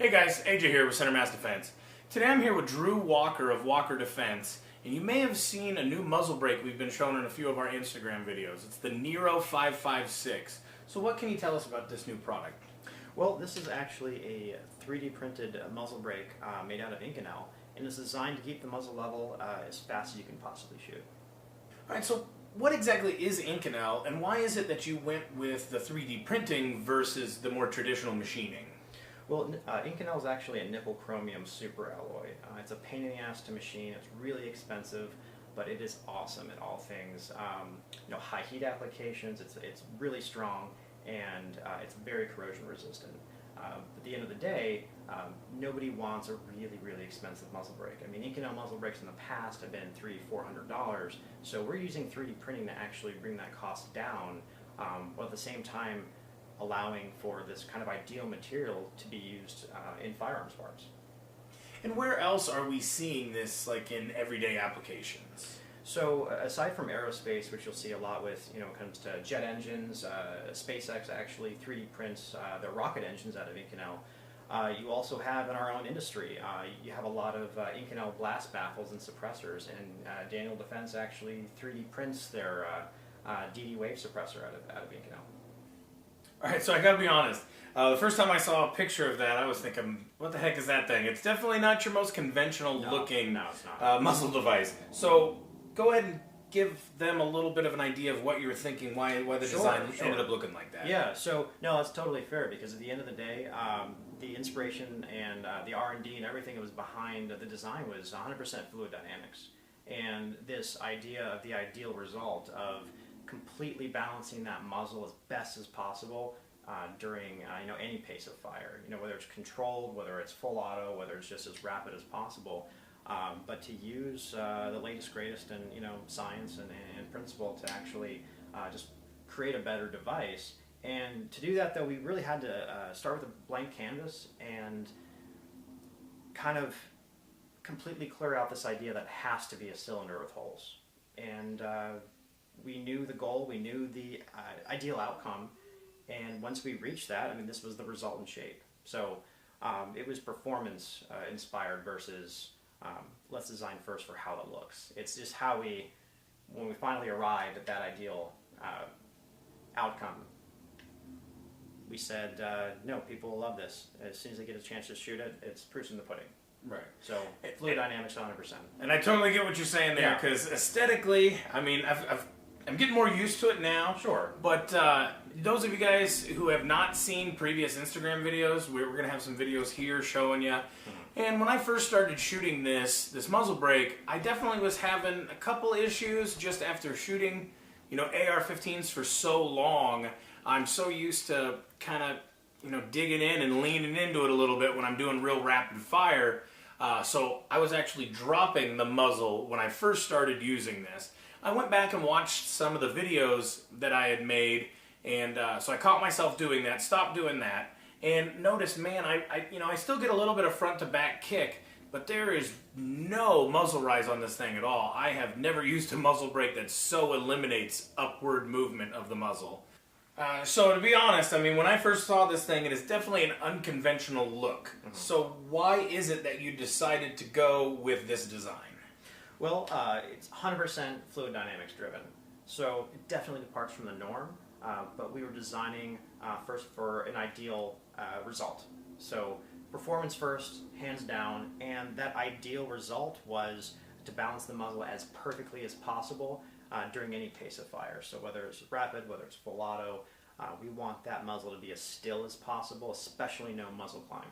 Hey guys, AJ here with Center Mass Defense. Today I'm here with Drew Walker of Walker Defense, and you may have seen a new muzzle brake we've been showing in a few of our Instagram videos. It's the Nero 556. So what can you tell us about this new product? Well, this is actually a 3D printed muzzle brake made out of Inconel, and it's designed to keep the muzzle level as fast as you can possibly shoot. Alright, so what exactly is Inconel, and why is it that you went with the 3D printing versus the more traditional machining? Well, Inconel is actually a nickel chromium super alloy. It's a pain in the ass to machine. It's really expensive, but it is awesome at all things. High heat applications. It's really strong, and it's very corrosion resistant. At the end of the day, nobody wants a really expensive muzzle brake. I mean, Inconel muzzle brakes in the past have been $300-400. So we're using 3D printing to actually bring that cost down, while at the same time allowing for this kind of ideal material to be used in firearms parts. And where else are we seeing this, like, in everyday applications? So aside from aerospace, which you'll see a lot with, when it comes to jet engines, SpaceX actually 3D prints their rocket engines out of Inconel. You also have in our own industry, you have a lot of Inconel blast baffles and suppressors, and Daniel Defense actually 3D prints their DD wave suppressor out of Inconel. Alright, so I gotta be honest. The first time I saw a picture of that, I was thinking, what the heck is that thing? It's definitely not your most conventional looking it's not. muzzle device. So go ahead and give them a little bit of an idea of what you were thinking, why the design ended up looking like that. Yeah, so no, that's totally fair, because at the end of the day, the inspiration and the R&D and everything that was behind the design was 100% fluid dynamics. And this idea of the ideal result of completely balancing that muzzle as best as possible during any pace of fire, whether it's controlled, whether it's full auto, whether it's just as rapid as possible, but to use the latest greatest in science and principle to actually just create a better device. And to do that, though, we really had to start with a blank canvas and kind of completely clear out this idea that it has to be a cylinder with holes. And we knew the goal, we knew the ideal outcome, and once we reached that, this was the resultant shape. So it was performance inspired versus let's design first for how it looks. It's just how when we finally arrived at that ideal outcome, we said, no, people will love this. As soon as they get a chance to shoot it, it's proofs in the pudding. Right. So fluid dynamics 100%. And I totally get what you're saying there, because aesthetically, I'm getting more used to it now. Sure. But those of you guys who have not seen previous Instagram videos, we're going to have some videos here showing you. And when I first started shooting this muzzle brake, I definitely was having a couple issues just after shooting, AR-15s for so long. I'm so used to kind of, digging in and leaning into it a little bit when I'm doing real rapid fire. So I was actually dropping the muzzle when I first started using this. I went back and watched some of the videos that I had made, and so I caught myself doing that, stopped doing that, and noticed, man, I still get a little bit of front to back kick, but there is no muzzle rise on this thing at all. I have never used a muzzle brake that so eliminates upward movement of the muzzle. So to be honest, when I first saw this thing, it is definitely an unconventional look. So why is it that you decided to go with this design? Well, it's 100% fluid dynamics driven, so it definitely departs from the norm, but we were designing first for an ideal result. So performance first, hands down, and that ideal result was to balance the muzzle as perfectly as possible during any pace of fire. So whether it's rapid, whether it's full auto, we want that muzzle to be as still as possible, especially no muzzle climb.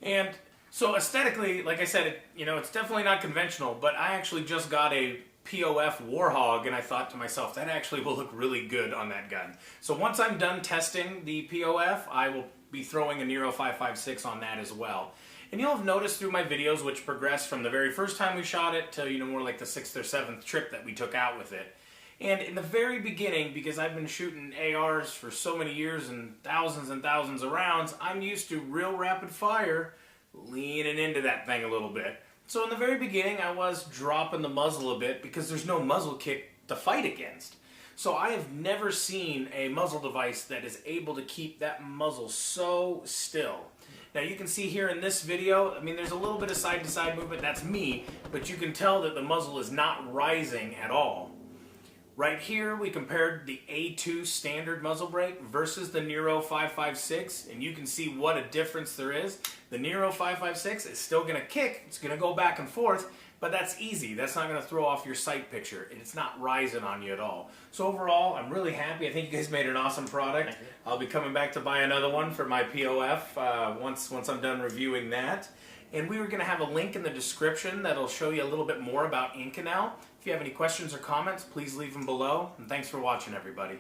And so aesthetically, like I said, it's definitely not conventional, but I actually just got a POF Warhog, and I thought to myself, that actually will look really good on that gun. So once I'm done testing the POF, I will be throwing a Nero 556 on that as well. And you'll have noticed through my videos, which progressed from the very first time we shot it to, more like the 6th or 7th trip that we took out with it. And in the very beginning, because I've been shooting ARs for so many years and thousands of rounds, I'm used to real rapid fire, leaning into that thing a little bit. So in the very beginning, I was dropping the muzzle a bit because there's no muzzle kick to fight against. So I have never seen a muzzle device that is able to keep that muzzle so still. Now you can see here in this video, I mean there's a little bit of side to side movement, that's me, but you can tell that the muzzle is not rising at all. Right here we compared the A2 standard muzzle brake versus the Nero 556, and you can see what a difference there is. The Nero 556 is still going to kick, it's going to go back and forth, but that's easy. That's not going to throw off your sight picture. It's not rising on you at all. So overall, I'm really happy. I think you guys made an awesome product. I'll be coming back to buy another one for my POF once I'm done reviewing that. And we were going to have a link in the description that'll show you a little bit more about Inconel. If you have any questions or comments, please leave them below. And thanks for watching, everybody.